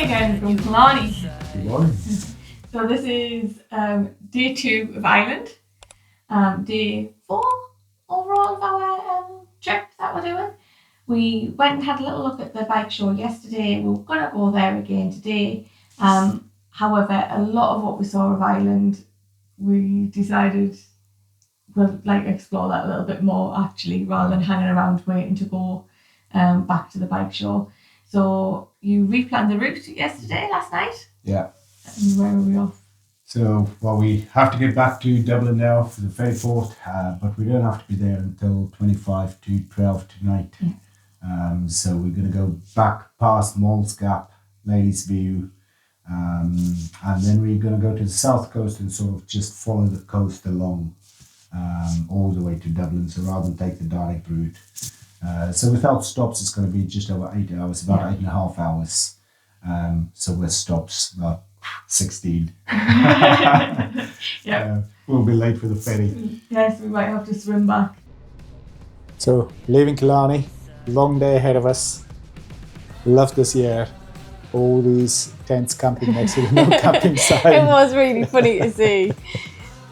again from Killarney. Good morning. So this is day 2 of Ireland, day 4 overall of our trip that we're doing. We went and had a little look at the bike show yesterday. We were going to go there again today. However, a lot of what we saw of Ireland, we decided we'll explore that a little bit more actually, rather than hanging around waiting to go back to the bike show. So you replanned the route last night? Yeah. And where are we off? So, we have to get back to Dublin now for the ferry port, but we don't have to be there until 25 to 12 tonight. Yeah. So we're going to go back past Moll's Gap, Ladies View, and then we're going to go to the south coast and sort of just follow the coast along all the way to Dublin, so rather than take the direct route. So without stops, it's going to be just over 8 hours, about 8.5 hours. So with stops, about 16. Yeah. We'll be late for the ferry. Yes, we might have to swim back. So leaving Killarney, long day ahead of us. Love this year. All these tents camping next to the no camping sign. It was really funny to see.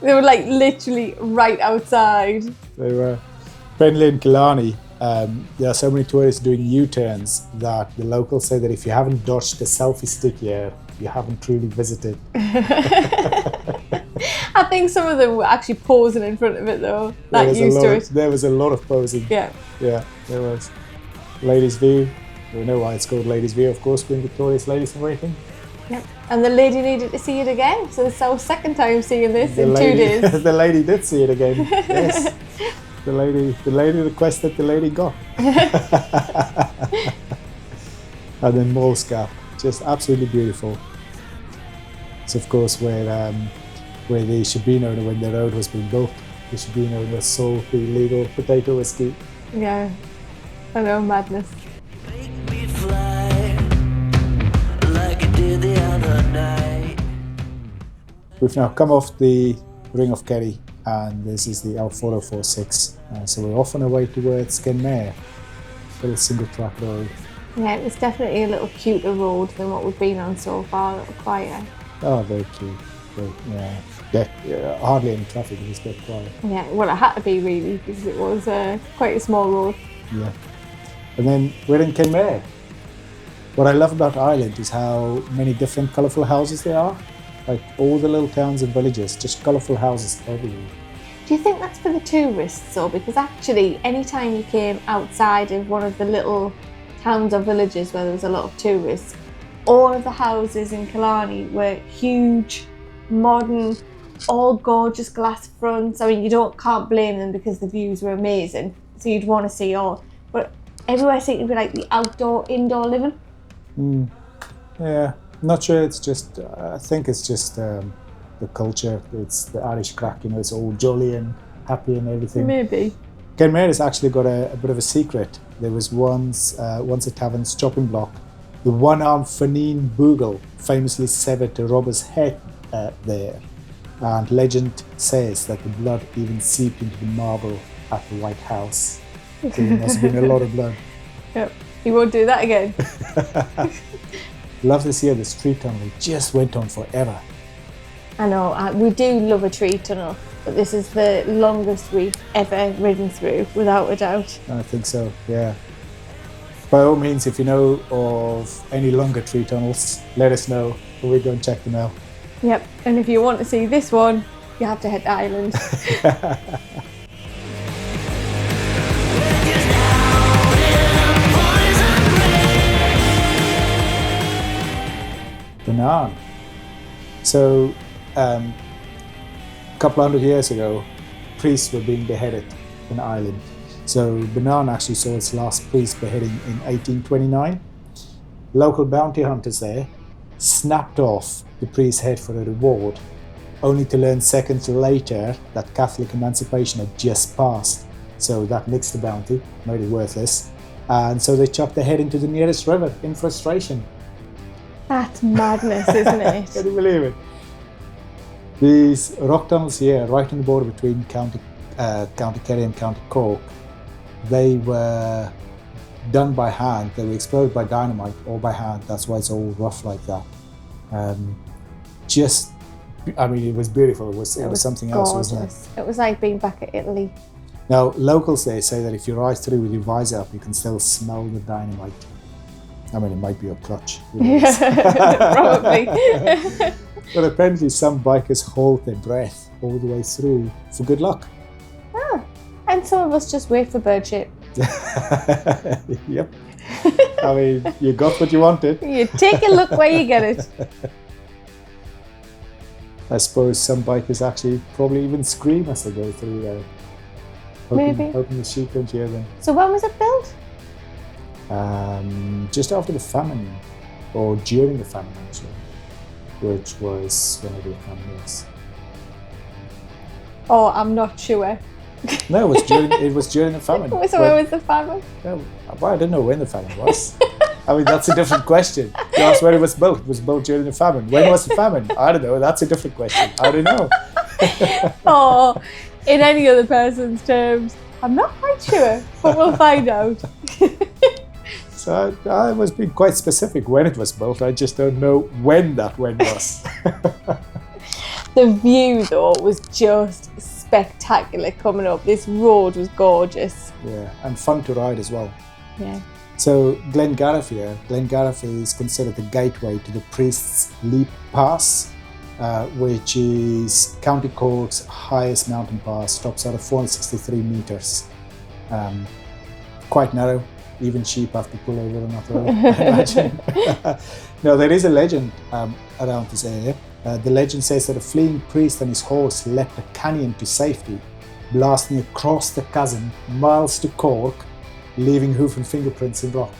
They were literally right outside. They were. Friendly in Killarney, there are so many tourists doing U-turns that the locals say that if you haven't dodged the selfie stick here, you haven't truly visited. I think some of them were actually posing in front of it though. That used to it. There was a lot of posing. Yeah. Yeah, there was. Ladies' View. We know why it's called Ladies' View, of course, being victorious ladies and waiting. Yep. And the lady needed to see it again, so it's our second time seeing this in 2 days. The lady did see it again. Yes. The lady requested, the lady got. And then Moll's Gap, just absolutely beautiful. It's of course where the Skibbereen, when the road was being built, the Skibbereen was sold the illegal potato whiskey. Yeah, I know, madness. Make me fly like it did the other night. We've now come off the Ring of Kerry, and this is the L4046. So we're off on our way towards Kenmare, little single track road. Yeah, it was definitely a little cuter road than what we've been on so far, a little quieter. Oh, very cute. Yeah, hardly any traffic, it was dead quiet. Yeah, well it had to be really, because it was quite a small road. Yeah. And then we're in Kenmare. What I love about Ireland is how many different colourful houses there are. Like all the little towns and villages, just colourful houses everywhere. Do you think that's for the tourists though? Because actually, anytime you came outside of one of the little towns or villages where there was a lot of tourists, all of the houses in Killarney were huge, modern, all gorgeous glass fronts. I mean, can't blame them because the views were amazing, so you'd want to see all. But everywhere seemed to be like the indoor living. Yeah, not sure. It's just, I think it's just the culture. It's the Irish crack, it's all jolly and happy and everything. Maybe. Kenmare has actually got a bit of a secret. There was once a tavern's chopping block. The one-armed Bonane Boogle famously severed the robber's head there. And legend says that the blood even seeped into the marble at the White House. So there must have been a lot of blood. Yep. You won't do that again. Love this year, the street tunnel. It just went on forever. I know, we do love a tree tunnel, but this is the longest we've ever ridden through, without a doubt. I think so, yeah. By all means, if you know of any longer tree tunnels, let us know, and we'll go and check them out. Yep, and if you want to see this one, you have to head to Ireland. Bonane. So, a couple hundred years ago, priests were being beheaded in Ireland. So Bonane actually saw its last priest beheading in 1829. Local bounty hunters there snapped off the priest's head for a reward, only to learn seconds later that Catholic emancipation had just passed. So that nixed the bounty, made it worthless, and so they chucked the head into the nearest river in frustration. That's madness, isn't it? Can you believe it? These rock tunnels here, right on the border between County Kerry and County Cork, they were done by hand. They were exploded by dynamite or by hand. That's why it's all rough like that. It was beautiful. It was something else, wasn't it? It was like being back at Italy. Now, locals, they say that if you ride through with your visor up, you can still smell the dynamite. I mean, it might be a clutch. Probably. But apparently some bikers hold their breath all the way through for good luck. And some of us just wait for bird shit. Yep. I mean, you got what you wanted. You take a look where you get it. I suppose some bikers actually probably even scream as they go through there. Hoping the sheep don't hear them. So when was it built? Just after the famine, or during the famine actually, which was whenever the famine was. Oh, I'm not sure. No, it was during the famine. So when was the famine? No, well, I don't know when the famine was. I mean, that's a different question. You asked when it was built. It was built during the famine. When was the famine? I don't know. That's a different question. I don't know. Oh, in any other person's terms, I'm not quite sure, but we'll find out. So I was being quite specific when it was built. I just don't know when that when was. The view, though, was just spectacular coming up. This road was gorgeous. Yeah, and fun to ride as well. Yeah. So Glengarriff here, Glengarriff is considered the gateway to the Priest's Leap Pass, which is County Cork's highest mountain pass, stops at 463 metres. Quite narrow, even sheep have to pull over on that road, I imagine. Now, there is a legend around this area. The legend says that a fleeing priest and his horse leapt a canyon to safety, blasting across the chasm miles to Cork, leaving hoof and fingerprints in rock.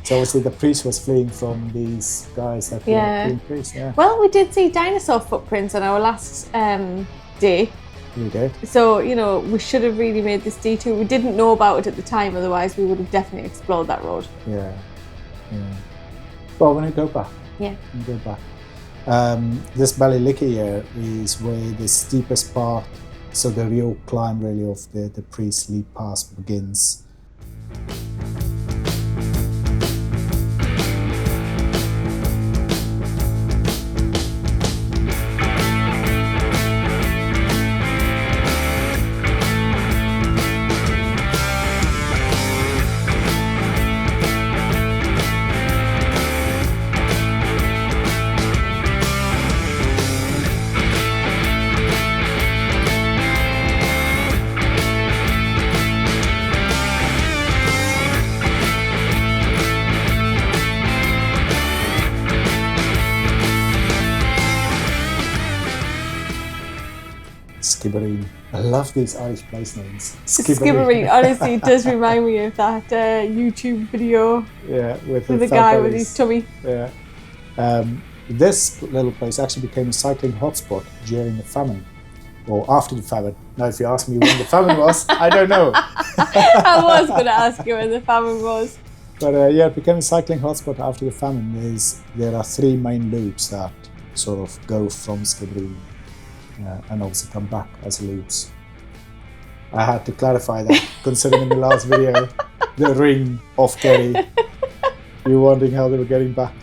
So obviously the priest was fleeing from these guys that were fleeing priests. Yeah. Well, we did see dinosaur footprints on our last day. We did. So, we should have really made this detour. We didn't know about it at the time, otherwise we would have definitely explored that road. Yeah. Well, when we go back. Yeah. When we go back. This Ballylickey here is where the steepest part, so the real climb really of the Priest's Leap Pass begins. Skibbereen. I love these Irish place names. Skibbereen, honestly, it does remind me of that YouTube video. Yeah, with the guy with his tummy. Yeah. This little place actually became a cycling hotspot during the famine, or after the famine. Now, if you ask me when the famine was, I don't know. I was going to ask you when the famine was. But it became a cycling hotspot after the famine. There are three main loops that sort of go from Skibbereen. And also come back as loops. I had to clarify that, considering in the last video, the Ring of Kerry. You're wondering how they were getting back.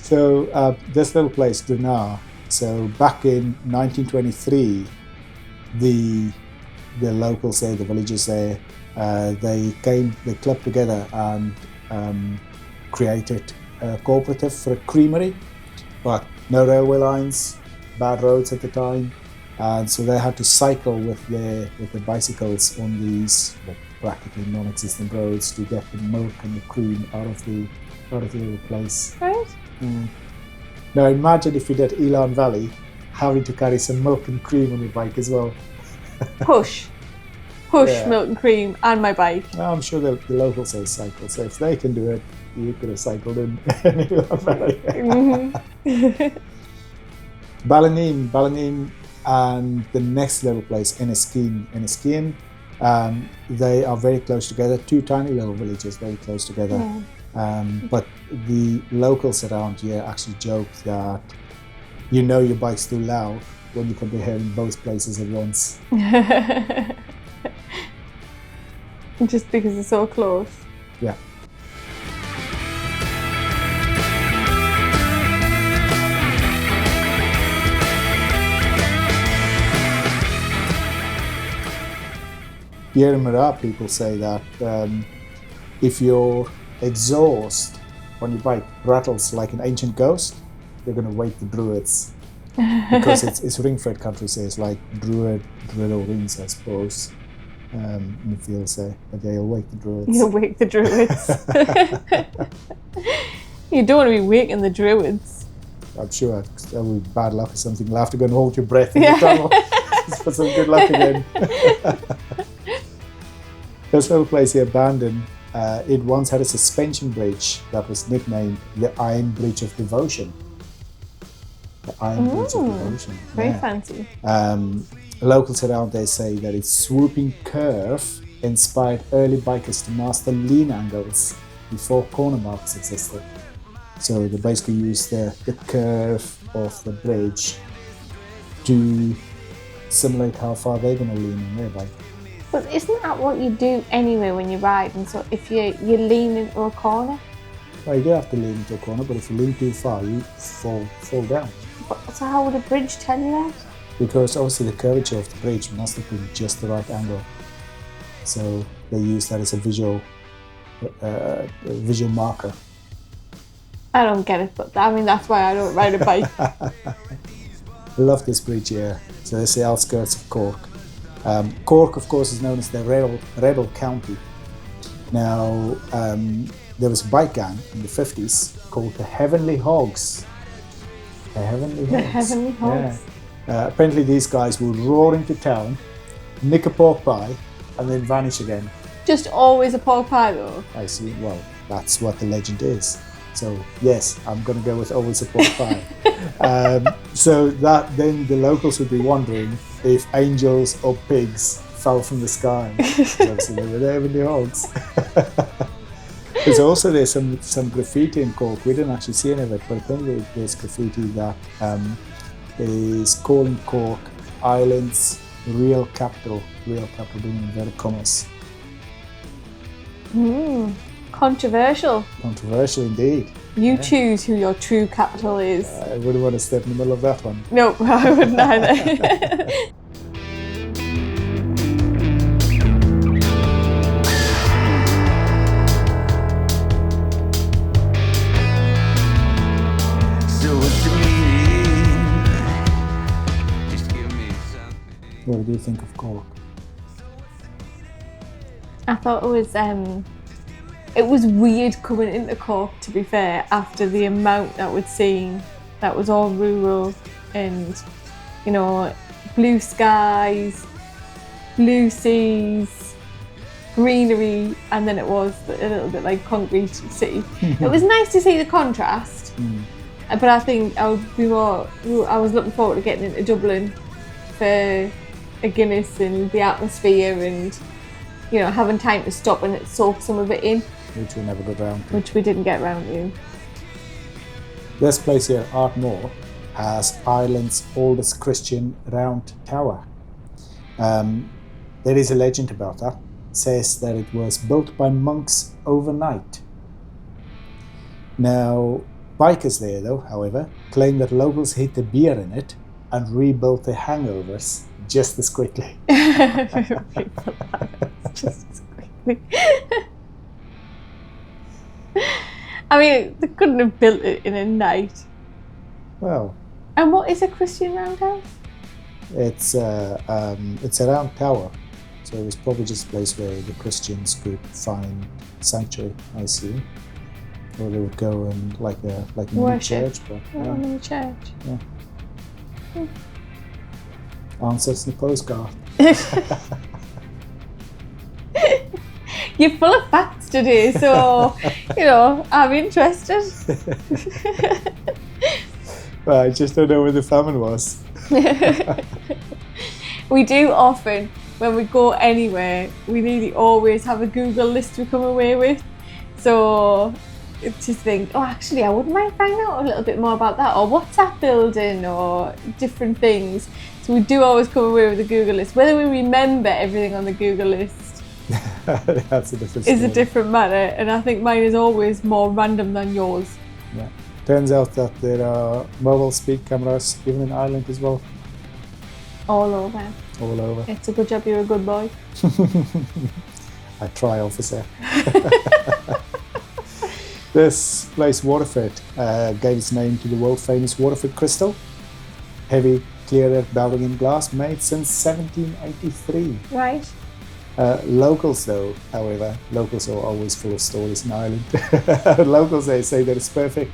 So this little place, Drinagh. So back in 1923, the locals there, the villagers there, they clubbed together and created a cooperative for a creamery, but no railway lines. Bad roads at the time, and so they had to cycle with their bicycles on these practically non-existent roads to get the milk and the cream out of the little place. Right. Now imagine if you did Elan Valley, having to carry some milk and cream on your bike as well. Push, Yeah. milk and cream, and my bike. Well, I'm sure the locals say cycle, so if they can do it, you could have cycled in Elan Valley. Mm-hmm. Ballineen and the next little place, Enniskean, they are very close together, two tiny little villages very close together. Yeah. But the locals around here actually joke that your bike's too loud when you can be hearing both places at once. Just because it's so close. Yeah. Here in Murragh, people say that if your exhaust on your bike rattles like an ancient ghost, you're going to wake the druids. Because it's ring-fed country, so it's like druid or rings, I suppose. In the field say, but yeah, you'll wake the druids. You'll wake the druids. You don't want to be waking the druids. I'm sure that would be bad luck or something. You'll have to go and hold your breath in the tunnel for some good luck again. This little place here, Bandon, it once had a suspension bridge that was nicknamed the Iron Bridge of Devotion. The Iron Bridge of Devotion. Very fancy. Locals around there say that its swooping curve inspired early bikers to master lean angles before corner marks existed. So they basically used the curve of the bridge to simulate how far they're going to lean on their bike. But isn't that what you do anyway when you're riding? So if you lean into a corner? Well, you do have to lean into a corner, but if you lean too far, you fall down. So how would a bridge tell you that? Because obviously the curvature of the bridge must have been just the right angle. So they use that as a visual marker. I don't get it, but I mean that's why I don't ride a bike. I love this bridge here. So this is the outskirts of Cork. Cork, of course, is known as the Rebel County. Now, there was a bike gang in the 50s called the Heavenly Hogs. The Heavenly Hogs. Yeah. Apparently these guys would roar into town, nick a pork pie, and then vanish again. Just always a pork pie though? I see. Well, that's what the legend is. So yes, I'm going to go with always a pork pie. So that then the locals would be wondering if angels or pigs fell from the sky. Obviously they were the Heavenly Hogs. There's some graffiti in Cork. We didn't actually see any of it, but apparently there's graffiti that is calling Cork Ireland's real capital being inverted commas. Controversial. Controversial indeed. You choose who your true capital is. I wouldn't want to step in the middle of that one. No, I wouldn't either. What do you think of Cork? I thought it was weird coming into Cork, to be fair, after the amount that we'd seen that was all rural and, you know, blue skies, blue seas, greenery, and then it was a little bit like concrete city. It was nice to see the contrast, but I think I was looking forward to getting into Dublin for a Guinness and the atmosphere and, you know, having time to stop and soak some of it in. Which we never got round to. Which we didn't get round to. This place here, Ardmore, has Ireland's oldest Christian round tower. There is a legend about that. It says that it was built by monks overnight. Now, bikers there though, however, claim that locals hid the beer in it and rebuilt their hangovers just as quickly. Just as quickly. I mean, they couldn't have built it in a night. Well. And what is a Christian roundhouse? It's a round tower, so it was probably just a place where the Christians could find sanctuary, I assume, or they would go and like a mini church. But a mini church. Yeah. Answers in the postcard. You're full of facts today, so, you know, I'm interested. Well, I just don't know where the famine was. We do often, when we go anywhere, we nearly always have a Google list we come away with. So, just think, oh, actually, I wouldn't mind finding out a little bit more about that, or what's that building, or different things. So we do always come away with a Google list. Whether we remember everything on the Google list That's a different is story. a different matter, and I think mine is always more random than yours. Yeah. Turns out that there are mobile speed cameras even in Ireland as well, All over. all over. It's a good job you're a good boy. I try, officer. This place, Waterford, gave its name to the world famous Waterford crystal. Heavy, clear Ballineen glass made since 1783. Right. Locals though, however, locals are always full of stories in Ireland. Locals, they say that it's perfect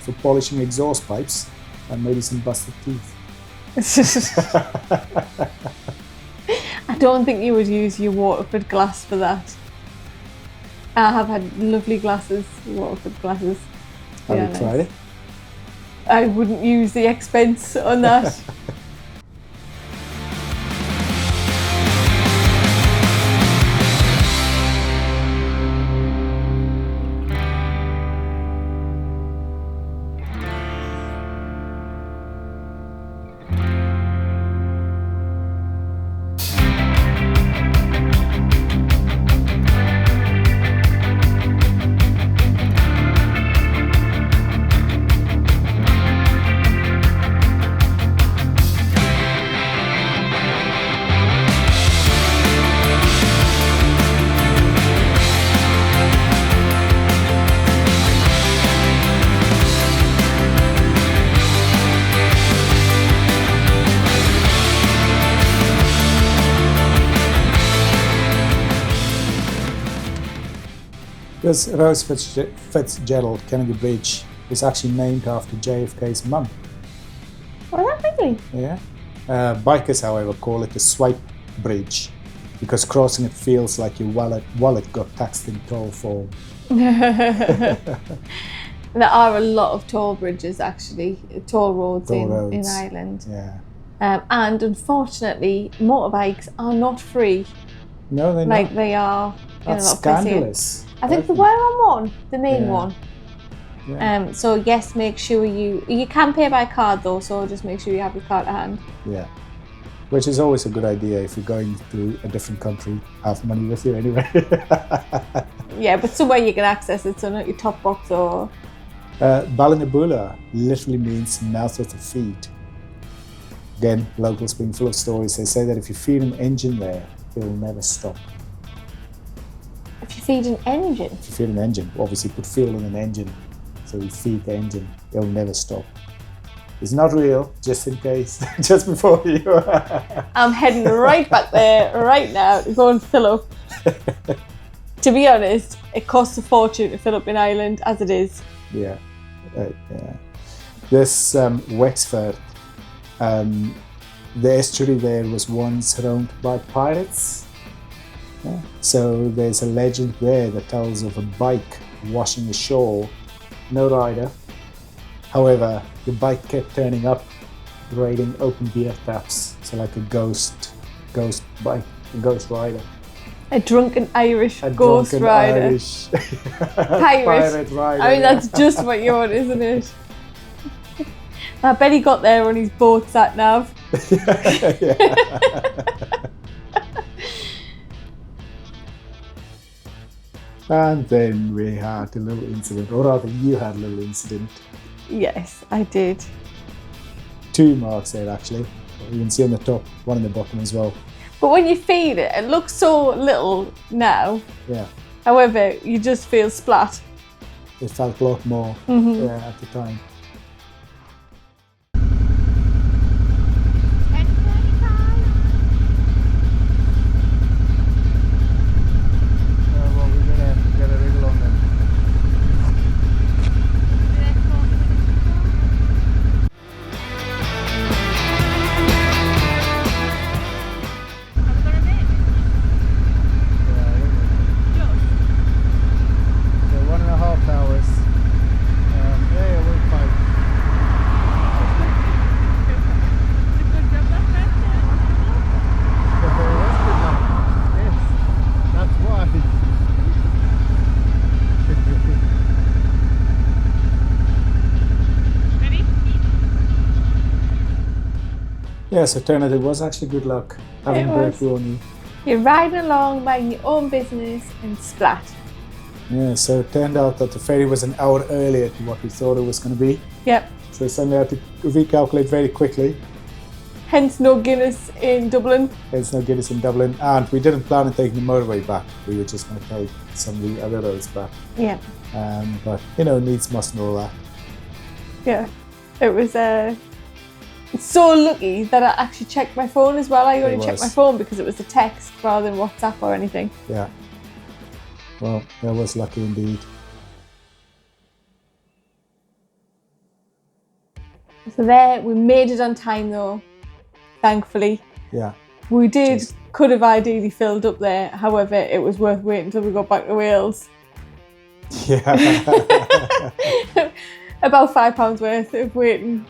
for polishing exhaust pipes and maybe some busted teeth. I don't think you would use your Waterford glass for that. I have had lovely glasses, Waterford glasses. to be Have you tried honest. it? I wouldn't use the expense on that. This Rose Fitzgerald Kennedy Bridge is actually named after JFK's mum. Oh, that really? Yeah. Bikers, however, call it a swipe bridge because crossing it feels like your wallet got taxed in toll form. There are a lot of toll bridges, actually, toll roads, in Ireland. Yeah. And unfortunately, motorbikes are not free No, they're like not. they are in a That's lot of places. scandalous. I think they were on one, the main Yeah. one. Yeah. So yes, make sure you can pay by card though, so just make sure you have your card at hand. Yeah. Which is always a good idea if you're going to a different country, have money with you anyway. Yeah, but somewhere you can access it, so not your top box or... Ballinaboola literally means mouth of the feet. Again, locals being full of stories, they say that if you feed an engine there, it'll never stop. If you feed an engine. If you feed an engine, obviously put fuel in an engine, so you feed the engine, it'll never stop. It's not real, just in case, just before you. I'm heading right back there right now to go and fill up. To be honest, it costs a fortune to fill up in Ireland as it is. Yeah. This Wexford, the estuary there was once roamed by pirates. Yeah. So there's a legend there that tells of a bike washing ashore, no rider. However, the bike kept turning up, raiding open beer taps, so like a ghost bike, a ghost rider. A drunken Irish A ghost drunken rider. Irish Pirate rider. I mean, that's just what you want, isn't it? I bet he got there on his boat sat nav. And then we had a little incident, or rather you had a little incident. Yes, I did. 2 marks there actually. You can see on the top, one on the bottom as well. But when you feed it, it looks so little now. Yeah, However, you just feel splat. it felt a lot more at the time. Well, we're gonna get a wriggle on them. So 1.5 hours. Yeah, we're fine. Yes, that's why. Yeah, so Turned, it was actually good luck having It Bert was. on you. You're riding along, minding your own business, and splat. Yeah, so it turned out that the ferry was an hour earlier to what we thought it was going to be. Yep. So suddenly I had to recalculate very quickly. Hence no Guinness in Dublin. It's no Guinness in Dublin, and we didn't plan on taking the motorway back. We were just going to take some of the other roads back. Yeah. But needs must know that. Yeah. It was so lucky that I actually checked my phone as well. I only checked my phone because it was a text rather than WhatsApp or anything. Yeah. Well, that was lucky indeed. So there, we made it on time though, thankfully. Yeah. We could have ideally filled up there, however, it was worth waiting until we got back to Wales. Yeah. About £5 worth of waiting.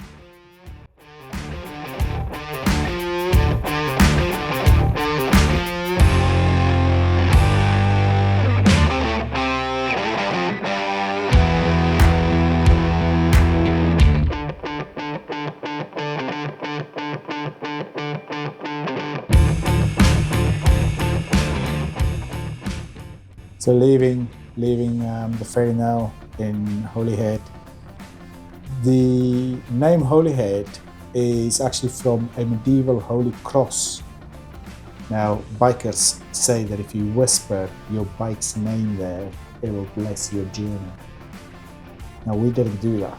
So leaving the ferry now in Holyhead. The name Holyhead is actually from a medieval holy cross. Now, bikers say that if you whisper your bike's name there, it will bless your journey. Now, we didn't do that.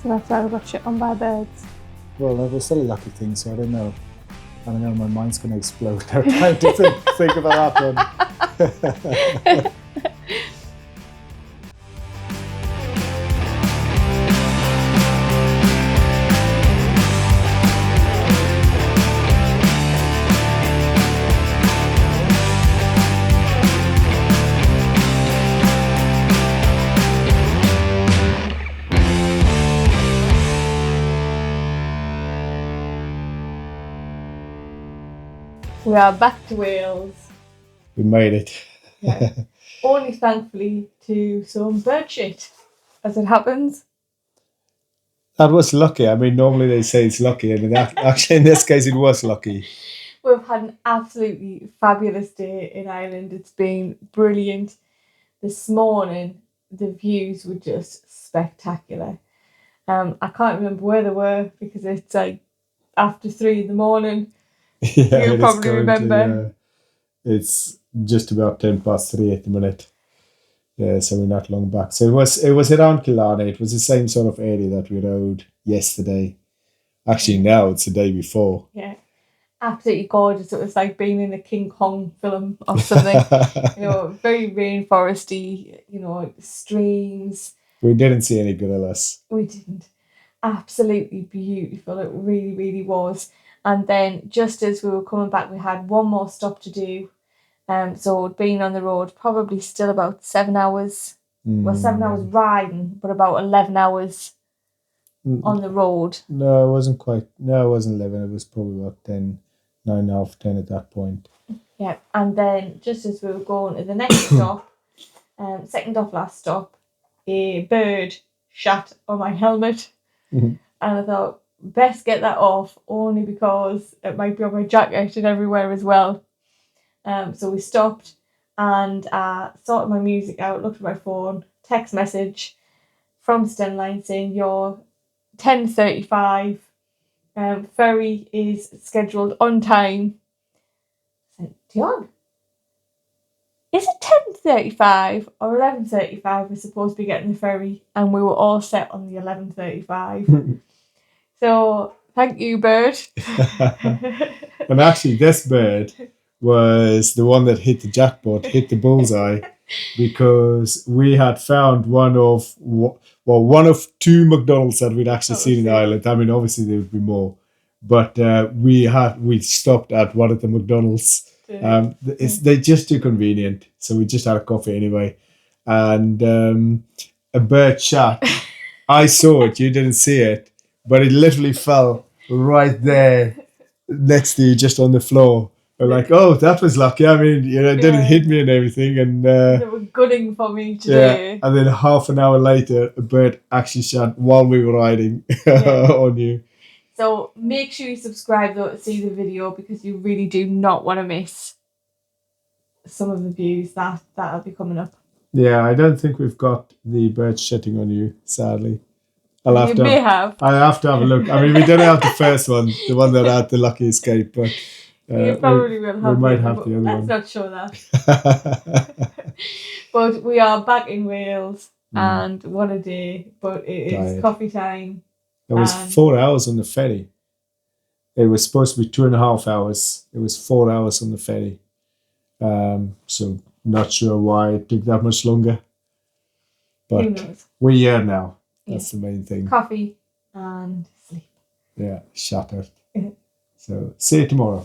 So that's why we got shit on by birds. Well, that was still a lucky thing, so I don't know. My mind's going to explode every time to think about that one. We are back to Wales. We made it. Yeah. Only thankfully to some bird shit, as it happens. That was lucky. I mean, normally they say it's lucky, and actually in this case it was lucky. We've had an absolutely fabulous day in Ireland. It's been brilliant. This morning, the views were just spectacular. I can't remember where they were because it's like after 3 a.m. Yeah, you probably remember. It's just about 3:10 at the minute. Yeah, so we're not long back. So it was around Killarney. It was the same sort of area that we rode yesterday. Actually, now it's the day before. Yeah, absolutely gorgeous. It was like being in a King Kong film or something. Very rainforesty. Streams. We didn't see any gorillas. We didn't. Absolutely beautiful. It really, really was. And then just as we were coming back, we had one more stop to do. So being on the road, probably still about 7 hours. Well, 7 hours riding, but about 11 hours on the road. No, it wasn't quite. No, it wasn't 11. It was probably about 10, 9.5, 10 at that point. Yeah, and then just as we were going to the next stop, second off last stop, a bird shat on my helmet. Mm-hmm. And I thought, best get that off, only because it might be on my jacket and everywhere as well. So we stopped and sorted my music out, looked at my phone, text message from Stenline saying you're 10:35. Ferry is scheduled on time. I said, Dion, is it 10:35 or 11:35 we're supposed to be getting the ferry? And we were all set on the 11:35. So thank you, bird. And actually, this bird was the one that hit the jackpot, hit the bullseye, because we had found one of 2 McDonald's that we'd actually seen in Ireland. I mean, obviously there would be more, but we stopped at one of the McDonald's. They're just too convenient, so we just had a coffee anyway, and a bird shot. I saw it, you didn't see it, but it literally fell right there next to you, just on the floor. We're like, oh, that was lucky. I mean, it didn't hit me and everything. And they were gunning for me today. Yeah. And then half an hour later, a bird actually shot while we were riding on you. So make sure you subscribe though to see the video, because you really do not want to miss some of the views that'll be coming up. Yeah, I don't think we've got the birds shitting on you, sadly. You may have. I'll have to have a look. I mean, we don't have the first one, the one that had the lucky escape, but You probably will have. we might the have other the one. other Let's one. not show that. But we are back in Wales and one a day, but it is Tired. coffee time. It was 4 hours on the ferry. It was supposed to be 2.5 hours. It was 4 hours on the ferry. So not sure why it took that much longer. Who But knows? we're here now. That's Yeah. the main thing. Coffee and sleep. Yeah, shattered. Yeah. So see you tomorrow.